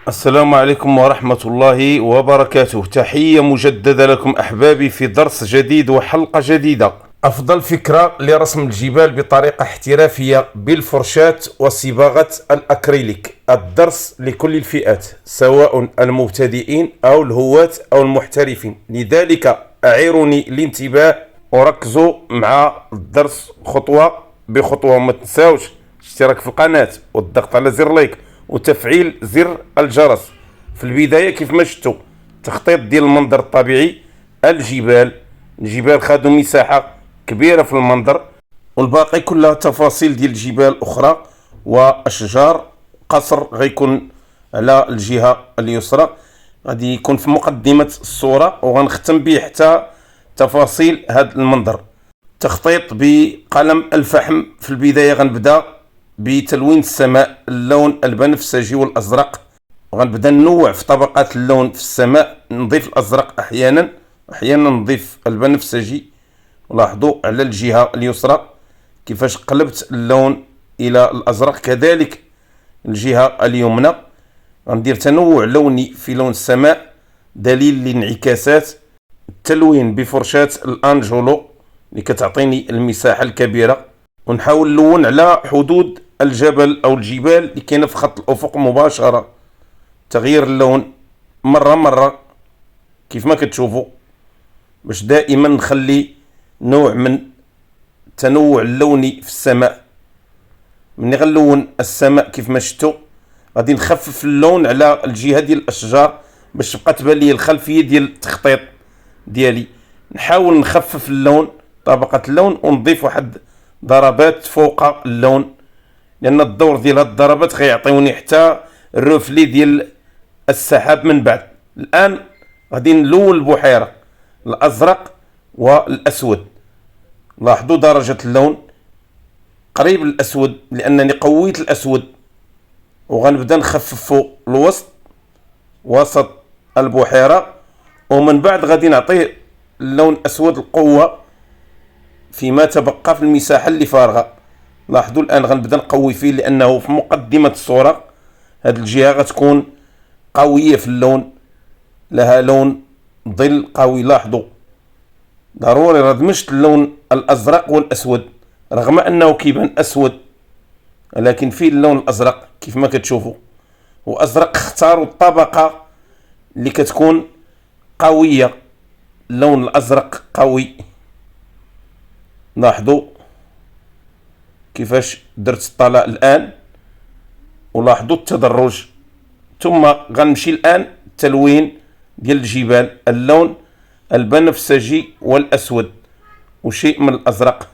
السلام عليكم ورحمة الله وبركاته. تحية مجددة لكم أحبابي في درس جديد وحلقة جديدة. أفضل فكرة لرسم الجبال بطريقة احترافية بالفرشاة وصباغة الأكريليك. الدرس لكل الفئات سواء المبتدئين أو الهواة أو المحترفين، لذلك أعيروني الانتباه وركزوا مع الدرس خطوة بخطوة. ما تنساوش الاشتراك في القناة والضغط على زر لايك وتفعيل زر الجرس. في البداية كيف ما شفتوا تخطيط ديال المنظر الطبيعي. الجبال خدوا مساحة كبيرة في المنظر، والباقي كلها تفاصيل ديال الجبال أخرى وأشجار. قصر غيكون على الجهة اليسرى، غادي يكون في مقدمة الصورة، وغنختم به حتى تفاصيل هذا المنظر. تخطيط بقلم الفحم. في البداية غنبدا بتلوين السماء، اللون البنفسجي والازرق. غنبدا ننوع في طبقات اللون في السماء، نضيف الازرق احيانا نضيف البنفسجي. لاحظوا على الجهة اليسرى كيفاش قلبت اللون الى الازرق، كذلك الجهة اليمنى غندير تنوع لوني في لون السماء دليل لانعكاسات. التلوين بفرشاة الانجولو اللي كتعطيني المساحة الكبيرة، ونحاول نلون على حدود الجبل او الجبال اللي كاينه في خط الافق مباشره. تغيير اللون مره كيف ما كتشوفوا، باش دائما نخلي نوع من التنوع اللوني في السماء. ملي غنلون السماء كيف ما شفتوا غادي نخفف اللون على الجهه ديال الاشجار باش تبقى تبان لي الخلفيه ديال التخطيط ديالي. نحاول نخفف اللون، طبقه اللون، ونضيف واحد ضربات فوق اللون، لان الدور ديال هاد الضربات غيعطيوني حتى الرفلي ديال السحاب من بعد. الان غادي نلون البحيره الازرق والاسود. لاحظوا درجه اللون قريب للاسود لانني قويت الاسود، وغنبدا نخفف فوق الوسط وسط البحيره، ومن بعد غادي نعطيه اللون اسود القوه فيما تبقى في المساحه اللي فارغه. لاحظوا الان غنبدا نقوي فيه لانه في مقدمه الصوره. هذه الجهه غتكون قويه في اللون، لها لون ظل قوي. لاحظوا ضروري ردمجت اللون الازرق والاسود، رغم انه كيبان اسود لكن فيه اللون الازرق كيف ما كتشوفوا. وازرق اختاروا الطبقه اللي كتكون قويه، اللون الازرق قوي. لاحظوا كيفاش درت الطلاء الان، ولاحظوا التدرج. ثم غنمشي الان التلوين ديال الجبال، اللون البنفسجي والاسود وشيء من الازرق.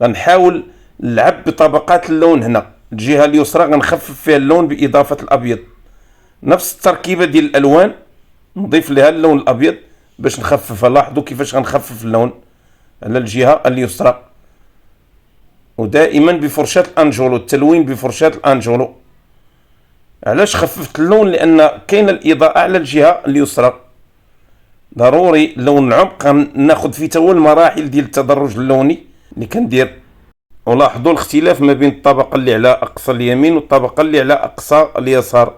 غنحاول نلعب بطبقات اللون. هنا الجهه اليسرى غنخفف فيها اللون باضافه الابيض، نفس التركيبه ديال الالوان نضيف لها اللون الابيض باش نخففها. لاحظوا كيفاش غنخفف اللون على الجهه اليسرى، ودائما بفرشاة الانجولو، التلوين بفرشاة الانجولو. علاش خففت اللون؟ لان كاين الاضاءه على الجهه اليسرى، ضروري لون العمق ناخذ فيه تا هو المراحل ديال التدرج اللوني اللي كندير. ولاحظوا الاختلاف ما بين الطبقه اللي على اقصى اليمين والطبقه اللي على اقصى اليسار.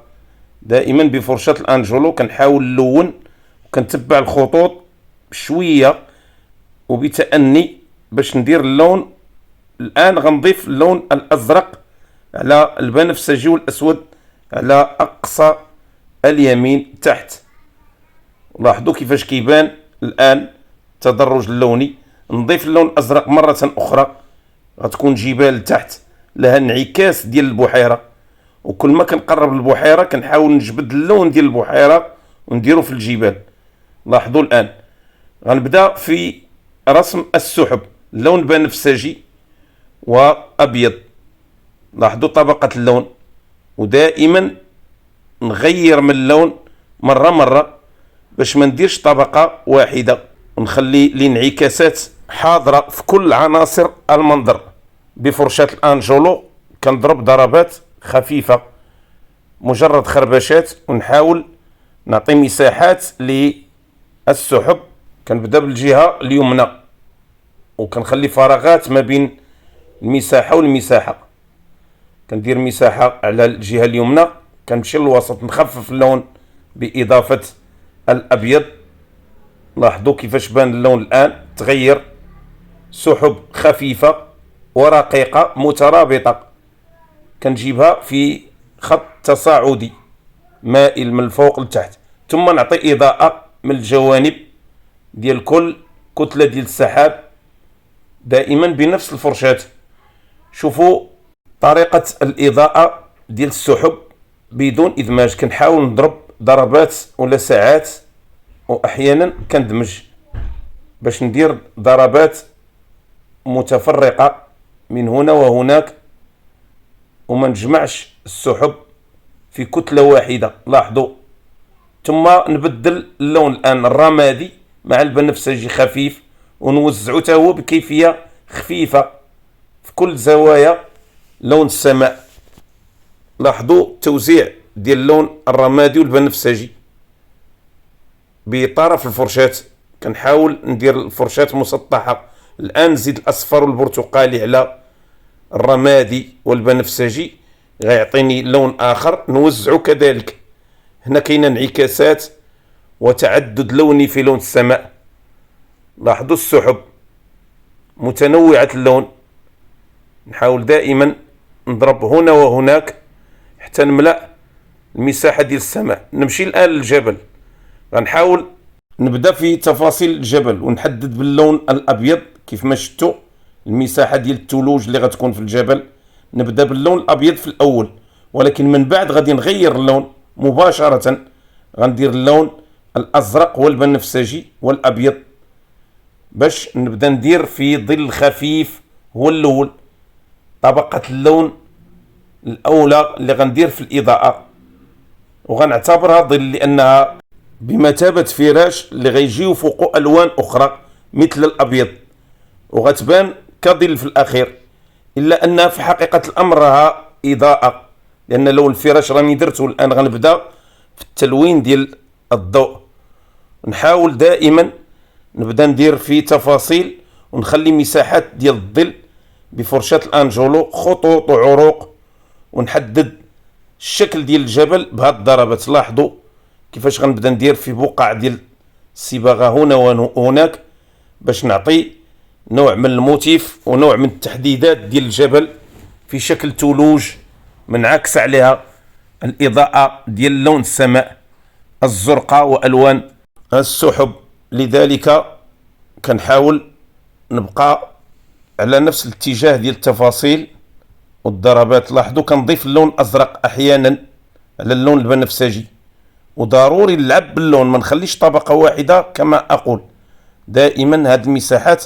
دائما بفرشاة الانجولو كنحاول نلون وكنتبع الخطوط بشويه وبتأني باش ندير اللون. الان غنضيف اللون الازرق على البنفسجي والاسود على اقصى اليمين تحت. لاحظوا كيفاش كيبان الان التدرج اللوني. نضيف اللون الازرق مره اخرى، غتكون جبال تحت لها انعكاس ديال البحيره، وكل ما كنقرب للبحيره كنحاول نجبد اللون ديال البحيره ونديرو في الجبال. لاحظوا الان غنبدا في رسم السحب، اللون بنفسجي وابيض. لاحظوا طبقه اللون، ودائما نغير من اللون مره باش ما نديرش طبقه واحده، ونخلي الانعكاسات حاضره في كل عناصر المنظر. بفرشاة الانجولو كنضرب ضربات خفيفه، مجرد خربشات، ونحاول نعطي مساحات للسحب. كنبدا بالجهه اليمنى وكنخلي فراغات ما بين المساحه والمساحه. كندير مساحه على الجهه اليمنى كنمشي للوسط نخفف اللون بإضافة الأبيض. لاحظوا كيفاش بان اللون الآن تغير، سحب خفيفة ورقيقة مترابطة، كنجيبها في خط تصاعدي مائل من الفوق لتحت، ثم نعطي إضاءة من الجوانب ديال كل كتلة ديال السحاب دائما بنفس الفرشاة. شوفوا طريقة الإضاءة ديال السحب بدون إدماج، كنحاول نضرب ضربات ولا ساعات، وأحيانا كندمج باش ندير ضربات متفرقة من هنا وهناك وما نجمعش السحب في كتلة واحدة. لاحظوا. ثم نبدل اللون الآن الرمادي مع البنفسجي خفيف، ونوزعو تا هو بكيفية خفيفة في كل زوايا لون السماء. لاحظوا توزيع ديال اللون الرمادي والبنفسجي بطرف الفرشاة، كنحاول ندير الفرشاة مسطحة. الآن نزيد الأصفر والبرتقالي على الرمادي والبنفسجي غيعطيني لون آخر، نوزعو كذلك. هنا كاين انعكاسات وتعدد لوني في لون السماء. لاحظوا السحب متنوعة اللون، نحاول دائما نضرب هنا وهناك حتى نملأ المساحة ديال السماء. نمشي الآن للجبل، غنحاول نبدأ في تفاصيل الجبل ونحدد باللون الأبيض. كيف ما شفتوا المساحة ديال الثلوج اللي غتكون في الجبل، نبدأ باللون الأبيض في الأول، ولكن من بعد غادي نغير اللون مباشرة، غندير اللون الأزرق والبنفسجي والأبيض باش نبدأ ندير في ظل خفيف. هو الأول طبقة اللون الأولى اللي غندير في الإضاءة، وغنعتبرها ظل لأنها بمثابة فراش اللي غيجيو فوقو ألوان أخرى مثل الأبيض، وغتبان كظل في الأخير، إلا أنها في حقيقة الأمر راها إضاءة، لأن لون الفراش راني درته. الآن غنبدأ في التلوين ديال الضوء. نحاول دائما نبدأ ندير في تفاصيل ونخلي مساحات ديال الظل بفرشاة الأنجولو، خطوط وعروق، ونحدد الشكل ديال الجبل بهاد الضربات. لاحظوا كيفاش غنبدأ ندير في بقع ديال الصباغة هنا وهناك باش نعطي نوع من الموتيف ونوع من التحديدات ديال الجبل في شكل ثلوج منعكس عليها الإضاءة ديال لون السماء الزرقاء وألوان السحب. لذلك كنحاول نبقى على نفس الاتجاه ديال التفاصيل والضربات. لاحظوا كنضيف اللون الأزرق أحيانا على اللون البنفسجي، وضروري نلعب باللون، ما نخليش طبقة واحدة كما أقول. دائما هاد المساحات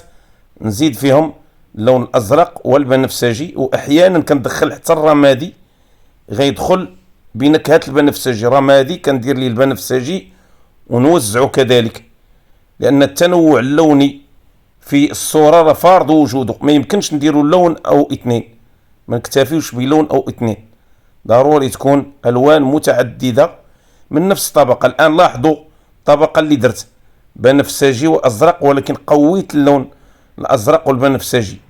نزيد فيهم اللون الأزرق والبنفسجي، وأحيانا كندخل حتى الرمادي غيدخل بنكهات البنفسجي. رمادي كندير ليه البنفسجي ونوزعه كذلك، لأن التنوع اللوني في الصورة راه فارض وجوده، ما يمكنش نديروا لون أو اثنين، ما نكتفيوش بلون أو اثنين، ضروري تكون ألوان متعددة من نفس الطبقة. الآن لاحظوا الطبقة اللي درت بنفسجي وأزرق، ولكن قويت اللون الأزرق والبنفسجي.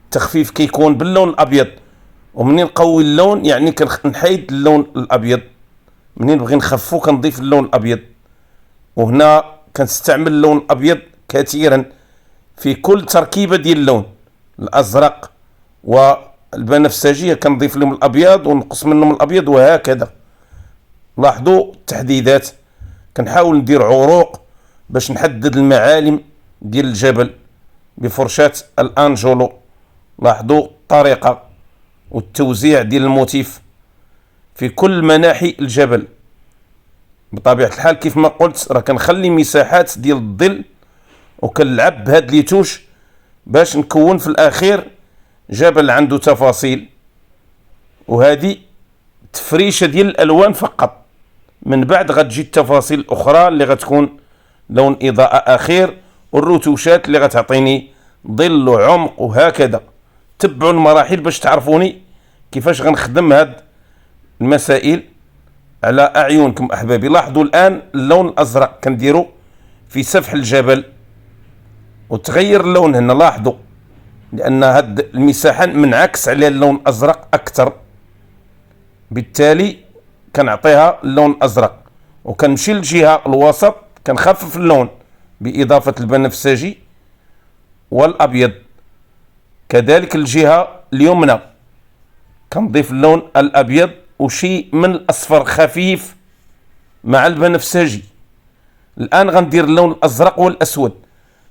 التخفيف كيكون باللون الأبيض، ومنين نقوي اللون يعني كنحيد اللون الأبيض، منين نبغي نخفو كنضيف اللون الأبيض. وهنا كنستعمل اللون الأبيض كثيرا في كل تركيبة ديال اللون. الأزرق والبنفسجي كنضيف لهم الأبيض ونقص منهم الأبيض وهكذا. لاحظوا التحديدات. كنحاول ندير عروق باش نحدد المعالم ديال الجبل بفرشاة الأنجولو. لاحظوا الطريقة والتوزيع ديال الموتيف في كل مناحي الجبل. بطبيعة الحال كيف ما قلت راه كنخلي مساحات ديال الظل وكنلعب بهاد لي توش باش نكون في الأخير جبل عنده تفاصيل. وهذه تفريشة ديال الألوان فقط، من بعد غتجي التفاصيل الأخرى اللي غتكون لون إضاءة أخير والرتوشات اللي غتعطيني ظل وعمق وهكذا. تبعوا المراحل باش تعرفوني كيفاش غنخدم هاد المسائل على أعينكم أحبابي. لاحظوا الآن اللون الأزرق كنديرو في سفح الجبل وتغير اللون هنا. لاحظوا لأن هاد المساحة منعكس على اللون الأزرق أكثر، بالتالي كنعطيها اللون الازرق، وكنمشي للجهه الوسط كنخفف اللون باضافه البنفسجي والابيض. كذلك الجهه اليمنى كنضيف اللون الابيض وشي من الاصفر خفيف مع البنفسجي. الان غندير اللون الازرق والاسود،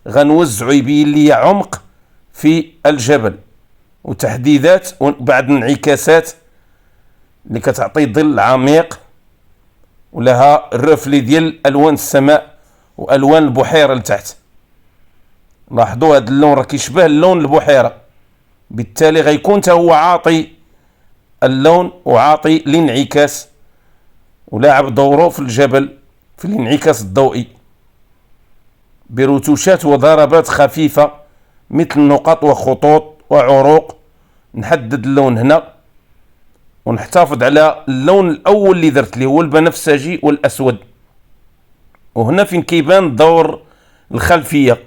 غنوزعو يبين لي عمق في الجبل وتحديدات وبعض الانعكاسات اللي كتعطي ظل عميق ولها الرفلي ديال الوان السماء والوان البحيره لتحت. لاحظوا هذا اللون راه كيشبه اللون البحيره، بالتالي غيكون حتى هو عاطي اللون وعاطي الانعكاس ولاعب دوره في الجبل في الانعكاس الضوئي برتوشات وضربات خفيفه مثل نقط وخطوط وعروق. نحدد اللون هنا ونحتفظ على اللون الاول اللي درت اللي هو البنفسجي والاسود. وهنا فين كيبان دور الخلفيه،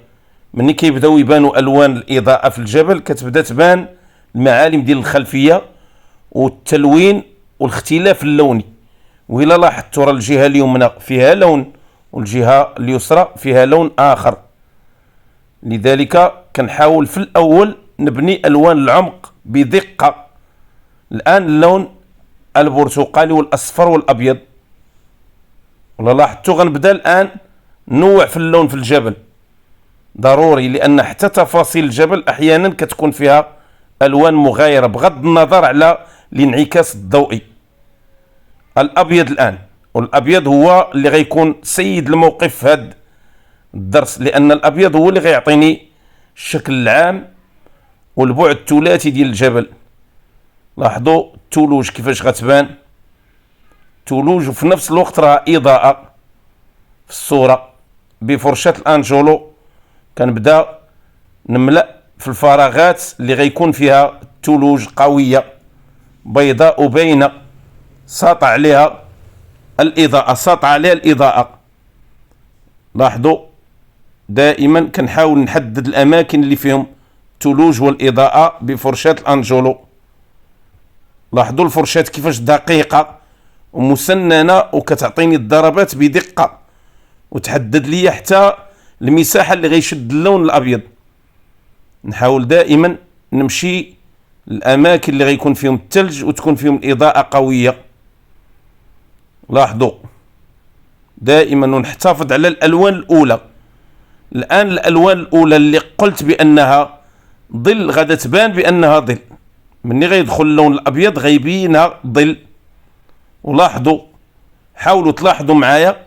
ملي كيبداو يبانوا الوان الاضاءه في الجبل كتبدا تبان المعالم ديال الخلفيه والتلوين والاختلاف اللوني. وإلا لاحظتوا راه الجهه اليمنى فيها لون والجهه اليسرى فيها لون اخر، لذلك كنحاول في الاول نبني الوان العمق بدقه. الان اللون البرتقالي والاصفر والابيض، ولا لاحظتوا غنبدا الان نوع في اللون في الجبل ضروري، لان حتى تفاصيل الجبل احيانا كتكون فيها الوان مغايره بغض النظر على الانعكاس الضوئي. الابيض الان، والابيض هو اللي غيكون سيد الموقف في هذا الدرس، لان الابيض هو اللي غيعطيني الشكل العام والبعد الثلاثي ديال الجبل. لاحظوا الثلوج كيفاش غتبان ثلوج وفي نفس الوقت راه اضاءه في الصوره. بفرشه الانجولو كنبدا نملا في الفراغات اللي غيكون فيها ثلوج قويه بيضاء وباينه ساطع عليها الاضاءه. لاحظوا دائما كنحاول نحدد الاماكن اللي فيهم ثلوج والاضاءه بفرشه الانجولو. لاحظوا الفرشاه كيفاش دقيقه ومسننه وكتعطيني الضربات بدقه وتحدد لي حتى المساحه اللي غيشد اللون الابيض. نحاول دائما نمشي الاماكن اللي غيكون فيهم الثلج وتكون فيهم الاضاءه قويه. لاحظوا دائما ونحتفظ على الالوان الاولى. الان الالوان الاولى اللي قلت بانها ظل غادا تبان بانها ظل، مني غيدخل اللون الابيض غيبينها ظل. ولاحظوا حاولوا تلاحظوا معايا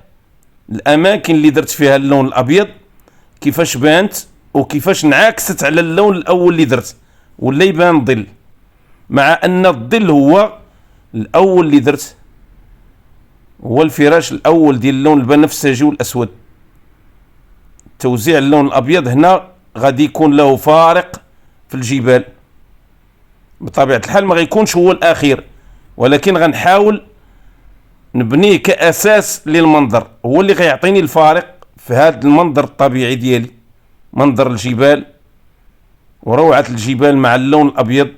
الاماكن اللي درت فيها اللون الابيض كيفاش بانت وكيفاش انعكست على اللون الاول اللي درت ولا يبان ظل، مع ان الظل هو الاول اللي درت، هو الفراش الاول ديال اللون البنفسجي والاسود. توزيع اللون الابيض هنا غادي يكون له فارق في الجبال بطبيعه الحال، ما غيكونش هو الاخير، ولكن غنحاول نبنيه كاساس للمنظر، هو اللي غيعطيني الفارق في هذا المنظر الطبيعي ديالي، منظر الجبال وروعه الجبال مع اللون الابيض.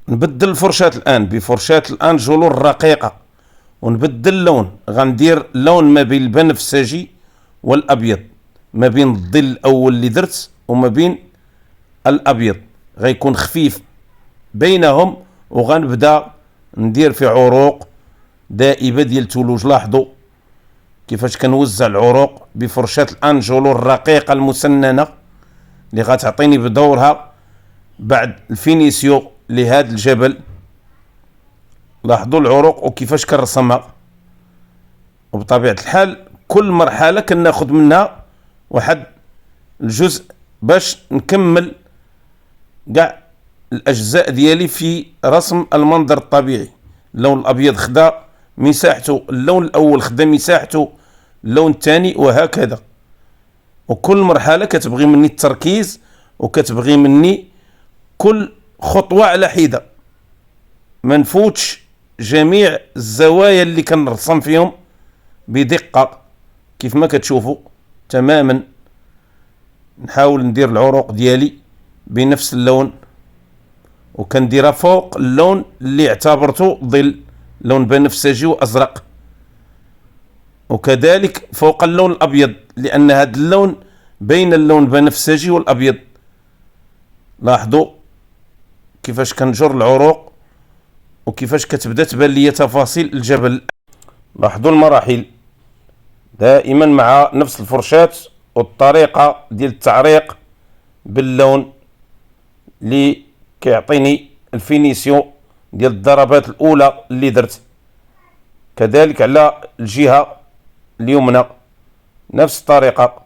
نبدل الفرشاة الان بفرشاة الانجولو الرقيقه ونبدل اللون. غندير لون ما بين البنفسجي والابيض، ما بين الظل الاول اللي درت وما بين الابيض، غيكون خفيف بينهم. وغنبدا ندير في عروق دائبه ديال الثلوج. لاحظوا كيفاش كنوزع العروق بفرشاة الانجولو الرقيقه المسننه اللي غتعطيني بدورها بعد الفينيسيو لهذا الجبل. لاحظوا العروق وكيفاش كنرسمها، وبطبيعه الحال كل مرحله كناخذ منها واحد الجزء باش نكمل كاع الاجزاء ديالي في رسم المنظر الطبيعي. اللون الابيض خدا مساحته، اللون الاول خدا مساحته، اللون الثاني وهكذا. وكل مرحله كتبغي مني التركيز وكتبغي مني كل خطوه على حده، ما نفوتش جميع الزوايا اللي كنرسم فيهم بدقه كيف ما كتشوفوا تماما. نحاول ندير العروق ديالي بنفس اللون وكنديرها فوق اللون اللي اعتبرته ظل لون بنفسجي وازرق، وكذلك فوق اللون الابيض، لان هذا اللون بين اللون البنفسجي والابيض. لاحظوا كيفاش كنجر العروق وكيفاش كتبدا تبان لي تفاصيل الجبل. لاحظوا المراحل دائما مع نفس الفرشاة والطريقة ديال التعريق باللون اللي كيعطيني الفينيسيون ديال الضربات الاولى اللي درت. كذلك على الجهة اليمنى نفس الطريقة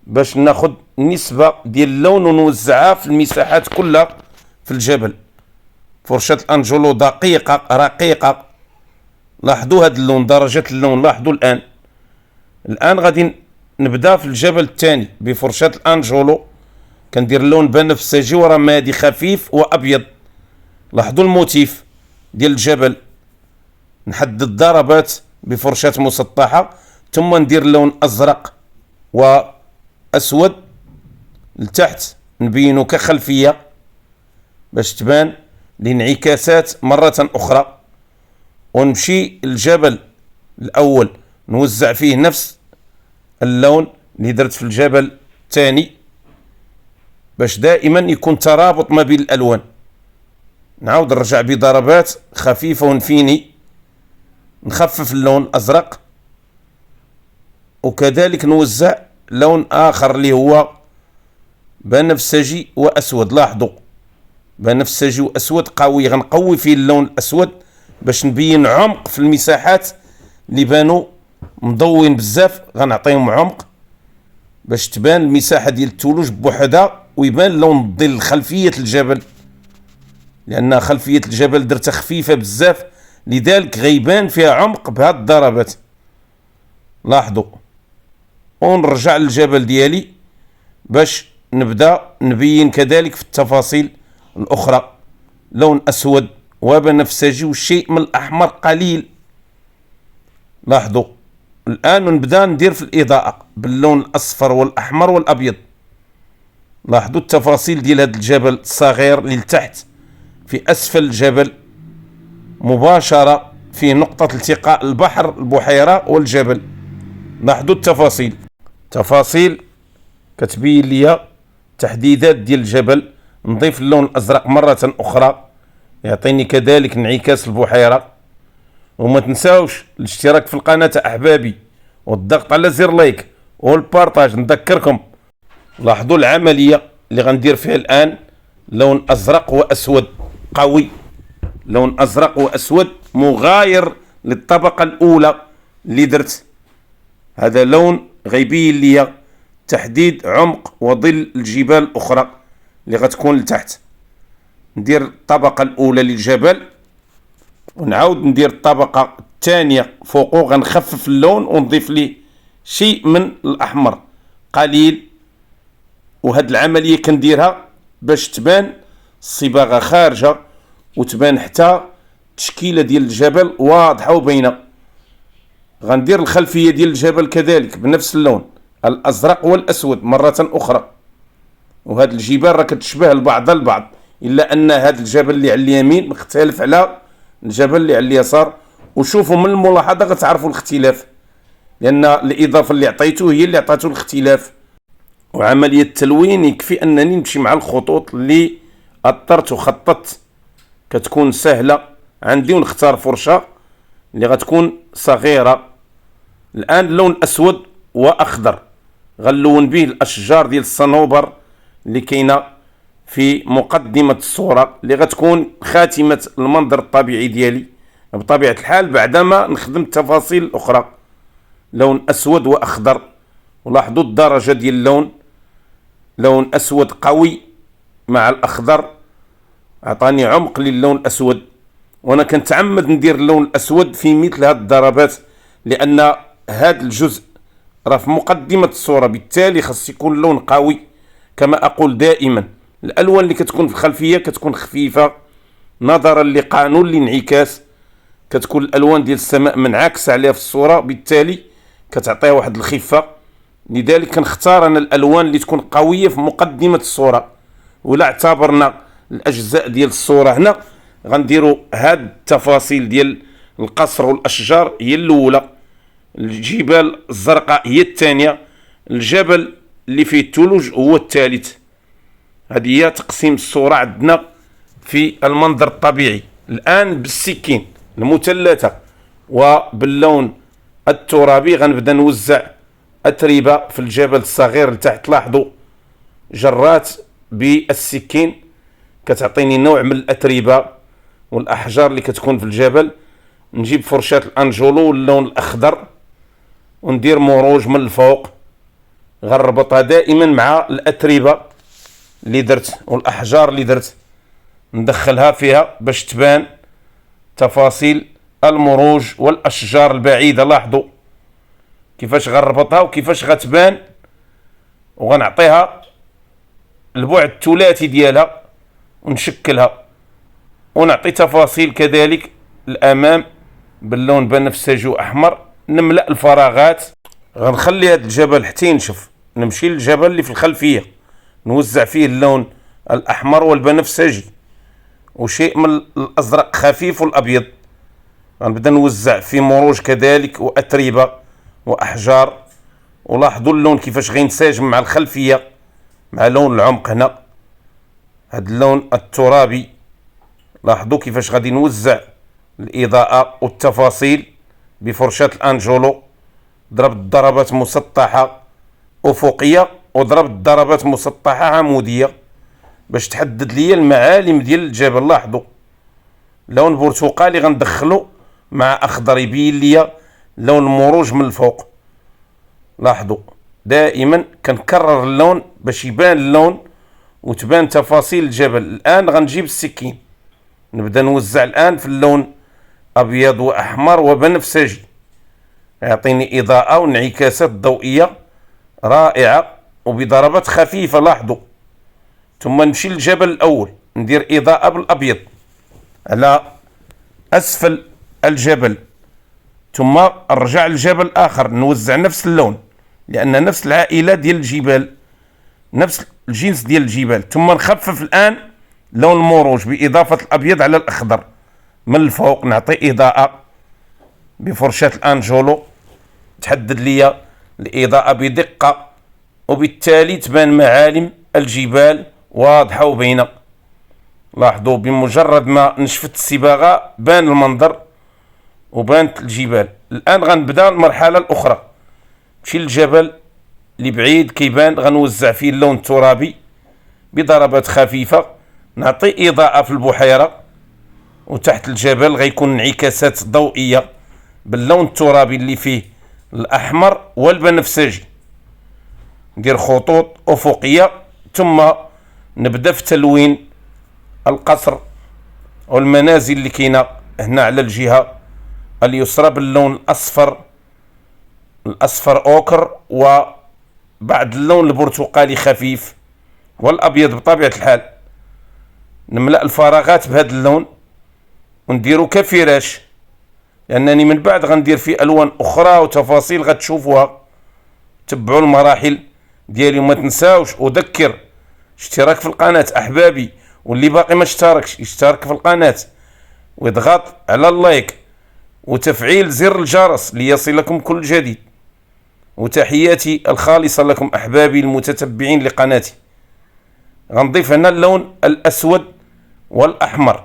باش ناخد نسبة ديال اللون ونوزعها في المساحات كلها في الجبل. فرشاة الانجلو دقيقة رقيقة. لاحظوا هذا اللون، درجة اللون، لاحظوا الآن غادي نبدا في الجبل الثاني بفرشاة الانجلو. كندير اللون بنفسجي ورمادي خفيف وابيض. لاحظوا الموتيف ديال الجبل. نحدد الضربات بفرشاة مسطحة، ثم ندير لون ازرق واسود لتحت نبينو كخلفية باش تبان الانعكاسات مرة اخرى. ونمشي الجبل الاول نوزع فيه نفس اللون اللي درت في الجبل الثاني باش دائما يكون ترابط ما بين الالوان. نعاود نرجع بضربات خفيفة ونفيني، نخفف اللون الازرق، وكذلك نوزع لون اخر اللي هو بنفسجي واسود. لاحظوا بنفسجي واسود قوي، غنقوي فيه اللون الاسود باش نبين عمق في المساحات اللي بانوا مضوين بزاف. غنعطيهم عمق باش تبان المساحة ديال الثلوج بوحدها ويبان لون الظل خلفية الجبل، لان خلفية الجبل درتها خفيفة بزاف لذلك غيبان فيها عمق بهاد الضربات. لاحظوا ونرجع للجبل ديالي باش نبدا نبين كذلك في التفاصيل الاخرى لون اسود وبنفسجي وشيء من الاحمر قليل. لاحظوا الان نبدا ندير في الاضاءة باللون الاصفر والاحمر والابيض. لاحظوا التفاصيل ديال هذا الجبل الصغير اللي لتحت في اسفل الجبل مباشرة في نقطة التقاء البحر البحيرة والجبل. لاحظوا التفاصيل، تفاصيل كتبين لي تحديدات ديال الجبل. نضيف اللون الازرق مرة اخرى يعطيني كذلك انعكاس البحيرة. وما تنساوش الاشتراك في القناة احبابي والضغط على زر لايك والبارطاج. نذكركم لاحظوا العملية اللي غندير فيها الان لون ازرق واسود قوي، لون ازرق واسود مغاير للطبقة الاولى اللي درت. هذا لون غيبين لي تحديد عمق وظل الجبال الاخرى اللي غتكون لتحت. ندير الطبقة الاولى للجبل ونعاود ندير الطبقة الثانية فوقه. غنخفف اللون ونضيف ليه شيء من الاحمر قليل. وهاد العملية كنديرها باش تبان الصباغة خارجة وتبان حتى التشكيلة ديال الجبل واضحة وبينة. غندير الخلفية ديال الجبل كذلك بنفس اللون الازرق والاسود مرة اخرى. وهاد الجبال راه كتشبه البعض البعض، الا ان هاد الجبل اللي على اليمين مختلف على الجبل اللي على اليسار. وشوفوا من الملاحظة غتعرفوا الاختلاف، لان الاضافة اللي عطيته هي اللي عطاتو الاختلاف. وعملية التلوين يكفي انني نمشي مع الخطوط اللي اطرت وخططت، كتكون سهلة عندي. ونختار فرشة اللي غتكون صغيرة. الان لون اسود واخضر غنلون به الاشجار ديال الصنوبر اللي كاينه في مقدمة الصورة اللي غتكون خاتمة المنظر الطبيعي ديالي بطبيعة الحال بعدما نخدم التفاصيل الاخرى. لون اسود واخضر، ولاحظوا الدرجة ديال اللون، لون اسود قوي مع الاخضر اعطاني عمق للون الاسود. وانا كنتعمد ندير اللون الاسود في مثل هذه الضربات لان هذا الجزء راه في مقدمة الصورة، بالتالي خاص يكون اللون قوي. كما اقول دائما الالوان اللي كتكون في الخلفية كتكون خفيفة نظرا لقانون الانعكاس. كتكون الالوان ديال السماء منعكسة عليها في الصورة، بالتالي كتعطيها واحد الخفة. لذلك كنختار انا الالوان اللي تكون قوية في مقدمة الصورة. ولا اعتبرنا الاجزاء ديال الصورة هنا غنديروا هاد التفاصيل ديال القصر والاشجار هي الاولى، الجبال الزرقاء هي الثانيه، الجبل اللي فيه الثلوج هو الثالث. هذه هي تقسيم الصوره عندنا في المنظر الطبيعي. الان بالسكين المثلثه وباللون الترابي غنبدا نوزع اتربه في الجبل الصغير لتحت. لاحظوا جرات بالسكين كتعطيني نوع من الاتربه والاحجار اللي كتكون في الجبل. نجيب فرشاه الانجولو واللون الاخضر وندير مروج من الفوق، غنربطها دائما مع الاتربه اللي درت والاحجار اللي درت، ندخلها فيها باش تبان تفاصيل المروج والاشجار البعيده. لاحظوا كيفاش غنربطها وكيفاش غتبان، وغنعطيها البعد الثلاثي ديالها ونشكلها، ونعطي تفاصيل كذلك الامام باللون بنفسجي واحمر. نملا الفراغات. غنخلي هذا الجبل حتى ينشف، نمشي للجبل اللي في الخلفيه نوزع فيه اللون الاحمر والبنفسجي وشيء من الازرق خفيف والابيض. غنبدا نوزع في مروج كذلك واتربه واحجار. ولاحظوا اللون كيفاش غينسجم مع الخلفيه مع لون العمق. هنا هذا اللون الترابي لاحظوا كيفاش غادي نوزع الاضاءه والتفاصيل بفرشاه الانجولو. ضربت ضربات مسطحه افقيه وضربت ضربات مسطحه عموديه باش تحدد لي المعالم ديال الجبل. لاحظوا لون برتقالي غندخلو مع اخضر يبين لي لون المروج من الفوق. لاحظوا دائما كنكرر اللون باش يبان اللون وتبان تفاصيل الجبل. الان غنجيب السكين نبدا نوزع الان في اللون ابيض واحمر وبنفسجي، يعطيني اضاءه وانعكاسات ضوئيه رائعه وبضربات خفيفه. لاحظوا ثم نمشي للجبل الاول ندير اضاءه بالابيض على اسفل الجبل، ثم نرجع للجبل اخر نوزع نفس اللون لان نفس العائله ديال الجبال نفس الجنس ديال الجبال. ثم نخفف الان لون المروج باضافه الابيض على الاخضر من الفوق، نعطي اضاءه بفرشاه الانجولو تحدد لي الاضاءه بدقه وبالتالي تبان معالم الجبال واضحه وبينه. لاحظوا بمجرد ما نشفت الصباغه بان المنظر وبانت الجبال. الان غنبدا المرحله الاخرى، نمشي للجبل اللي بعيد كيبان غنوزع فيه اللون الترابي بضربات خفيفه، نعطي اضاءه في البحيره وتحت الجبل غيكون انعكاسات ضوئيه باللون الترابي اللي فيه الاحمر والبنفسجي. ندير خطوط افقيه ثم نبدا في تلوين القصر والمنازل اللي كاينه هنا على الجهه اليسرى باللون الاصفر اوكر وبعد اللون البرتقالي خفيف والابيض بطبيعه الحال. نملا الفراغات بهذا اللون ونديرو كفراش، لانني من بعد غندير فيه الوان اخرى وتفاصيل غتشوفوها. تبعوا المراحل ديالي وما تنساوش اذكر اشتراك في القناه احبابي، واللي باقي ما اشتركش يشترك في القناه ويضغط على اللايك وتفعيل زر الجرس ليصلكم كل جديد. وتحياتي الخالصه لكم احبابي المتتبعين لقناتي. غنضيف هنا اللون الاسود والاحمر،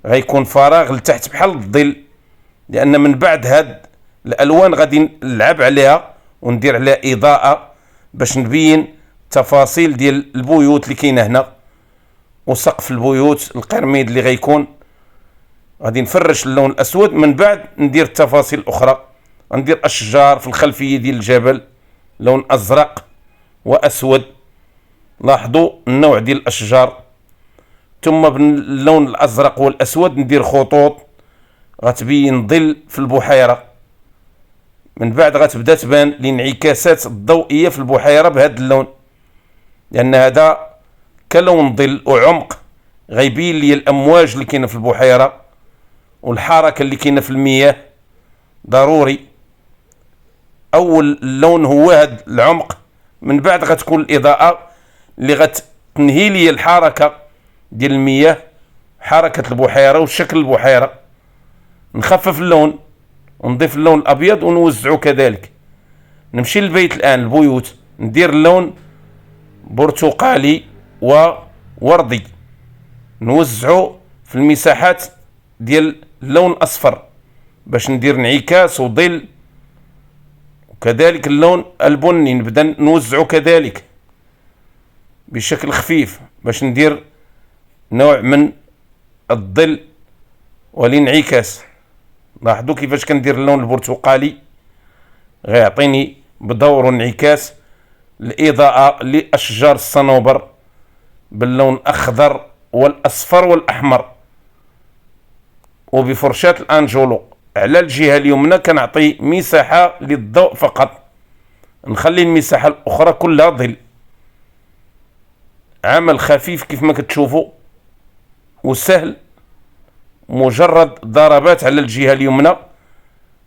غيكون فراغ لتحت بحال الظل، لان من بعد هاد الالوان غادي نلعب عليها وندير عليها اضاءه باش نبين تفاصيل ديال البيوت اللي كاينه هنا وسقف البيوت القرميد اللي غيكون. غادي نفرش اللون الاسود، من بعد ندير التفاصيل الاخرى. غندير اشجار في الخلفيه ديال الجبل لون ازرق واسود. لاحظوا النوع ديال الاشجار. ثم باللون الازرق والاسود ندير خطوط غتبين ظل في البحيره. من بعد غتبدا تبان الانعكاسات الضوئيه في البحيره بهذا اللون، لان هذا كلون ظل وعمق غيبين لي الامواج اللي كاينه في البحيره والحركه اللي كاينه في المياه. ضروري اول لون هو هذا العمق، من بعد غتكون الاضاءه اللي غتنهي لي الحركه ديال المياه، حركه البحيره وشكل البحيره. نخفف اللون ونضيف اللون الابيض ونوزعه كذلك. نمشي للبيت الان البيوت، ندير اللون برتقالي ووردي، نوزعه في المساحات ديال اللون الاصفر باش ندير انعكاس وظل، وكذلك اللون البني نبدا نوزعه كذلك بشكل خفيف باش ندير نوع من الظل والانعكاس. لاحظوا كيفاش كندير اللون البرتقالي غيعطيني بدور انعكاس الاضاءة لاشجار الصنوبر باللون الاخضر والاصفر والاحمر. وبفرشاة الانجولو على الجهة اليمنى كنعطي مساحة للضوء فقط، نخلي المساحة الاخرى كلها ظل. عمل خفيف كيف ما كتشوفوا وسهل، مجرد ضربات على الجهة اليمنى.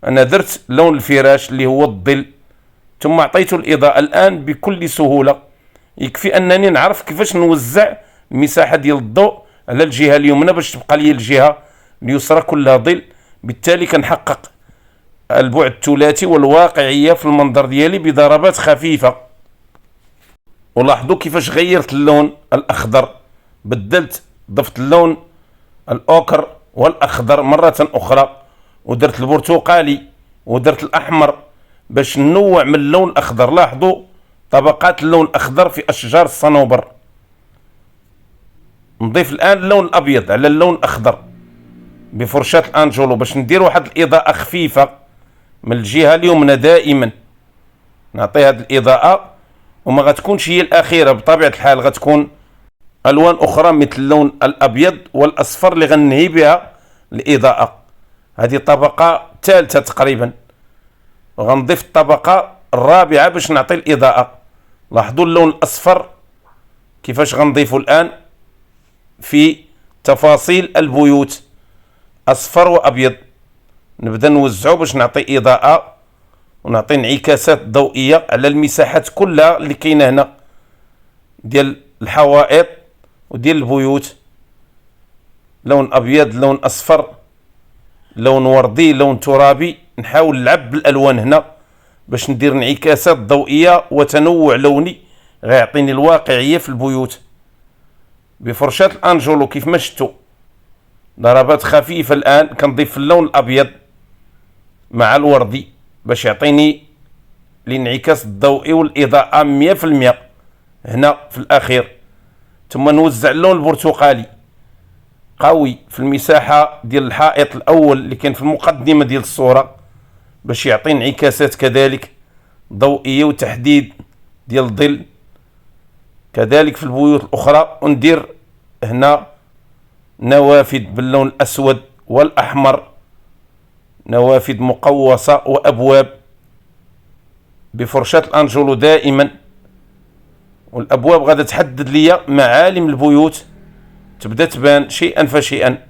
انا درت لون الفراش اللي هو الظل ثم عطيته الاضاءة. الان بكل سهولة يكفي انني نعرف كيفاش نوزع المساحة ديال الضوء على الجهة اليمنى باش تبقى لي الجهة اليسرى كلها ظل. بالتالي كنحقق البعد الثلاثي والواقعية في المنظر ديالي بضربات خفيفة. ولاحظوا كيفاش غيرت اللون الاخضر، بدلت ضفت اللون الاوكر والاخضر مرة اخرى، ودرت البرتقالي ودرت الاحمر باش ننوع من اللون الاخضر. لاحظوا طبقات اللون الاخضر في اشجار الصنوبر. نضيف الان اللون الابيض على اللون الاخضر بفرشاة الانجولو باش ندير واحد الاضاءة خفيفة من الجهة اليمنى. دائما نعطي هذه الاضاءة وما غتكونش هي الاخيرة، بطبيعة الحال غتكون الوان اخرى مثل اللون الابيض والاصفر اللي غنهي بها الاضاءة. هذه طبقة ثالثة تقريبا، وغنضيف الطبقة الرابعة باش نعطي الاضاءة. لاحظوا اللون الاصفر كيفاش غنضيفه الان في تفاصيل البيوت، اصفر وابيض. نبدا نوزعه باش نعطي اضاءة ونعطي انعكاسات ضوئية على المساحات كلها اللي كاينه هنا ديال الحوائط وديال البيوت. لون ابيض، لون اصفر، لون وردي، لون ترابي. نحاول نلعب بالالوان هنا باش ندير انعكاسات ضوئية وتنوع لوني غيعطيني الواقعية في البيوت. بفرشاة الانجولو كيف ما شفتوا ضربات خفيفة. الان كنضيف اللون الابيض مع الوردي باش يعطيني الانعكاس الضوئي والاضاءة 100% هنا في الاخير. ثم نوزع اللون البرتقالي قوي في المساحة ديال الحائط الاول اللي كان في المقدمة ديال الصورة باش يعطي انعكاسات كذلك ضوئية وتحديد ديال الظل كذلك في البيوت الاخرى. وندير هنا نوافذ باللون الاسود والاحمر، نوافذ مقوسة وابواب بفرشاة الانجولو دائما. والابواب غادا تحدد لي معالم البيوت، تبدا تبان شيئا فشيئا،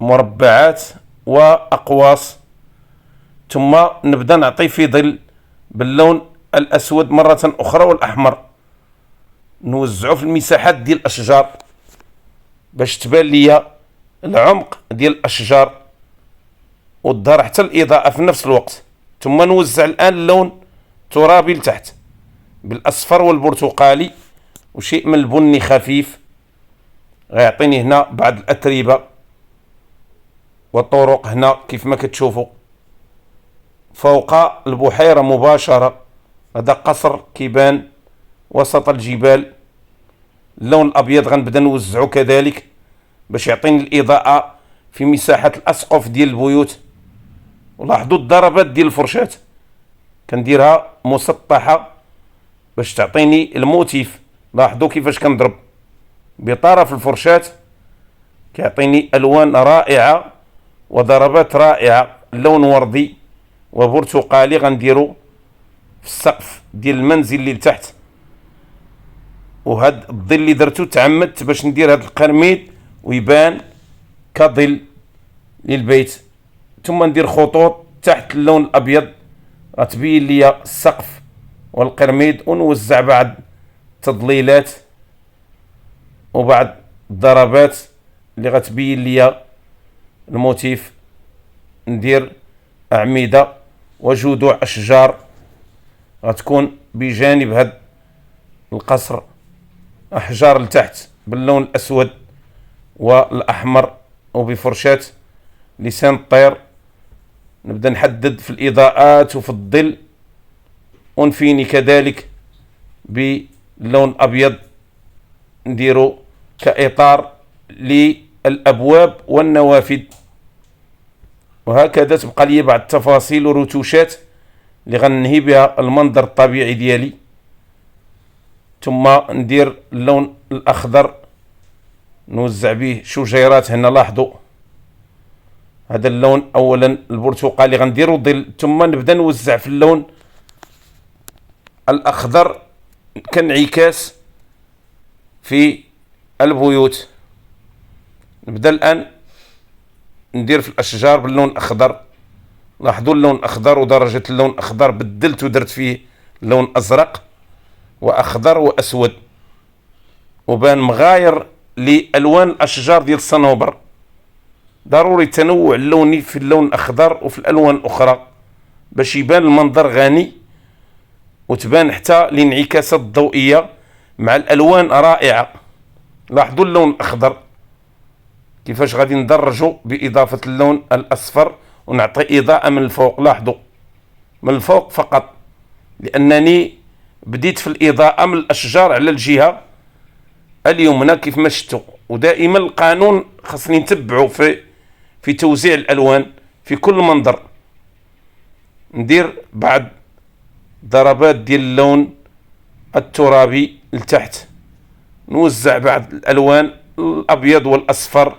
مربعات واقواس. ثم نبدا نعطي في ظل باللون الاسود مرة اخرى والاحمر، نوزعه في المساحات ديال الاشجار باش تبان لي العمق ديال الاشجار وتظهر حتى الاضاءة في نفس الوقت. ثم نوزع الان اللون ترابي لتحت بالاصفر والبرتقالي وشيء من البني خفيف، غيعطيني هنا بعض الاتربة والطرق هنا كيف ما كتشوفوا فوق البحيرة مباشرة. هذا قصر كيبان وسط الجبال. اللون الابيض غنبدا نوزعه كذلك باش يعطيني الاضاءة في مساحة الاسقف ديال البيوت. ولاحظوا الضربات ديال الفرشاة كنديرها مسطحة باش تعطيني الموتيف. لاحظوا كيفاش كنضرب بطرف الفرشاة كيعطيني الوان رائعة وضربات رائعة. لون وردي وبرتقالي غنديرو في السقف ديال المنزل اللي لتحت. وهاد الظل اللي درتو تعمدت باش ندير هاد القرميد ويبان كظل للبيت. ثم ندير خطوط تحت اللون الابيض غتبين لي السقف والقرميد، ونوزع بعض التضليلات وبعض الضربات اللي غتبين لي الموتيف ندير أعمدة وجذوع أشجار غتكون بجانب هاد القصر، أحجار لتحت باللون الأسود والأحمر، وبفرشاة لسان الطير نبدأ نحدد في الإضاءات وفي الظل، ونفيني كذلك باللون أبيض نديرو كإطار للأبواب والنوافذ. وهكذا تبقى لي بعض التفاصيل ورتوشات اللي غننهي بها المنظر الطبيعي ديالي. ثم ندير اللون الأخضر نوزع به شجيرات. هنا لاحظوا هذا اللون اولا البرتقالي غنديرو ظل، ثم نبدا نوزع في اللون الاخضر كانعكاس في البيوت. نبدا الان ندير في الاشجار باللون الاخضر. لاحظوا اللون الاخضر ودرجه اللون الاخضر بدلت ودرت فيه لون ازرق واخضر واسود، وبان مغاير لالوان الاشجار ديال الصنوبر. ضروري التنوع اللوني في اللون الاخضر وفي الالوان الاخرى باش يبان المنظر غني، وتبان حتى الانعكاسات الضوئيه مع الالوان رائعه. لاحظوا اللون الاخضر كيفاش غادي ندرجوا باضافه اللون الاصفر ونعطي اضاءه من الفوق. لاحظوا من الفوق فقط، لانني بديت في الاضاءه من الاشجار على الجهه اليمنى كيف ما شفتوا. ودائما القانون خاصني نتبعوا في توزيع الالوان في كل منظر. ندير بعض ضربات ديال اللون الترابي لتحت، نوزع بعض الالوان الابيض والاصفر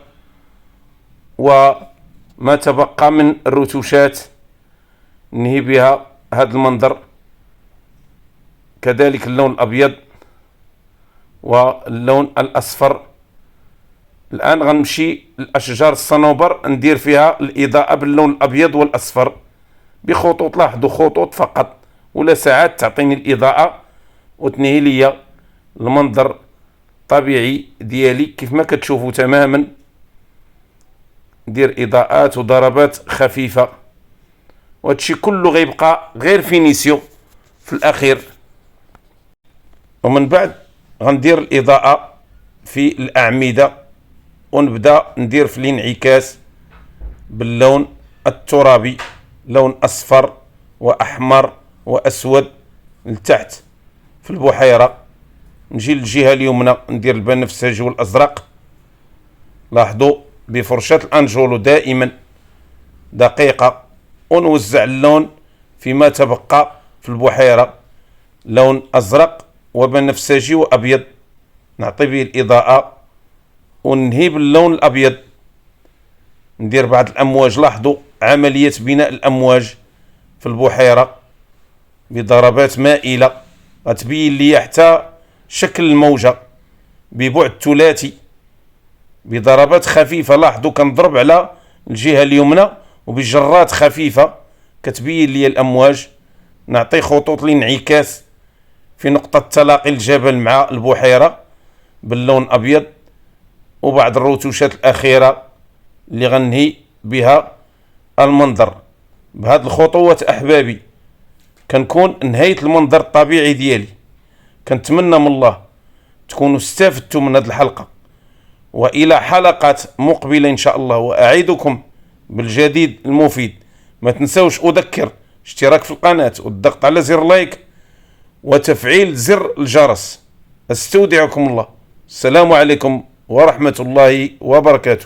وما تبقى من الرتوشات ننهي بها هذا المنظر. كذلك اللون الابيض واللون الاصفر. الان غنمشي لاشجار الصنوبر ندير فيها الاضاءه باللون الابيض والاصفر بخطوط. لاحظوا خطوط فقط ولا ساعات تعطيني الاضاءه وتنهي لي المنظر الطبيعي ديالي كيف ما كتشوفوا تماما. ندير اضاءات وضربات خفيفه، وهادشي كله غيبقى غير فينيسيو في الاخير. ومن بعد غندير الاضاءه في الاعمده ونبدا ندير في الانعكاس باللون الترابي، لون اصفر واحمر واسود لتحت في البحيره. نجي للجهه اليمنى ندير البنفسجي والازرق. لاحظوا بفرشه الانجولو دائما دقيقه، ونوزع اللون فيما تبقى في البحيره، لون ازرق وبنفسجي وابيض نعطي به الاضاءه وننهي باللون الابيض. ندير بعض الامواج. لاحظوا عمليه بناء الامواج في البحيره بضربات مائله غتبين لي حتى شكل الموجه ببعد ثلاثي بضربات خفيفه. لاحظوا كنضرب على الجهه اليمنى وبجرات خفيفه كتبين لي الامواج. نعطي خطوط الانعكاس في نقطه تلاقي الجبل مع البحيره باللون ابيض، وبعد الرتوشات الاخيره اللي غنهي بها المنظر. بهذه الخطوات احبابي كنكون نهاية المنظر الطبيعي ديالي. كنتمنى من الله تكونوا استفدتوا من هذه الحلقه، والى حلقات مقبله ان شاء الله. واعدكم بالجديد المفيد. ما تنسوش اذكر اشتراك في القناه والضغط على زر لايك وتفعيل زر الجرس. استودعكم الله. السلام عليكم ورحمة الله وبركاته.